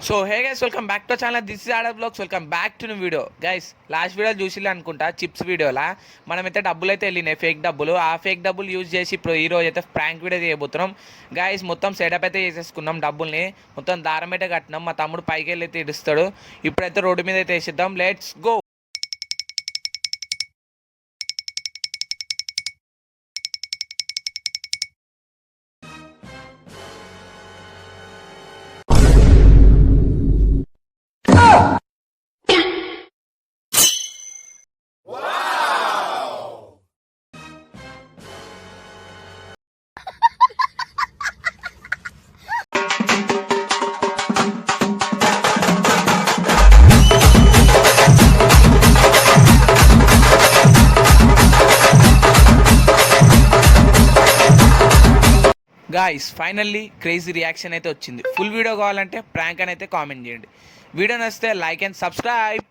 So hey guys, welcome back to channel. This is ఆడర్ vlogs. Welcome back to new video. Guys, last video చూసిలే అనుకుంటా, chips వీడియోలా మనమైతే డబ్బులు అయితే వెళ్ళినాయి, ఫేక్ డబ్బులు. ఆ ఫేక్ డబ్బులు యూజ్ చేసి ఇప్పుడు ఈ రోజు అయితే ప్రాంక్ వీడియో చేయబోతున్నాం. గైస్, మొత్తం సెటప్ అయితే చేసేసుకున్నాం, డబ్బుల్ని మొత్తం దారం అయితే కట్టినాం. మా తమ్ముడు పైకి వెళ్ళి అయితే ఇడుస్తాడు. ఇప్పుడైతే రోడ్డు మీద అయితే వేసిద్దాం. Let's go. Guys, finally crazy reaction అయితే వచ్చింది. ఫుల్ వీడియో కావాలంటే ప్రాంక్ అని అయితే కామెంట్ చేయండి. వీడియో నచ్చితే లైక్ అండ్ సబ్స్క్రైబ్.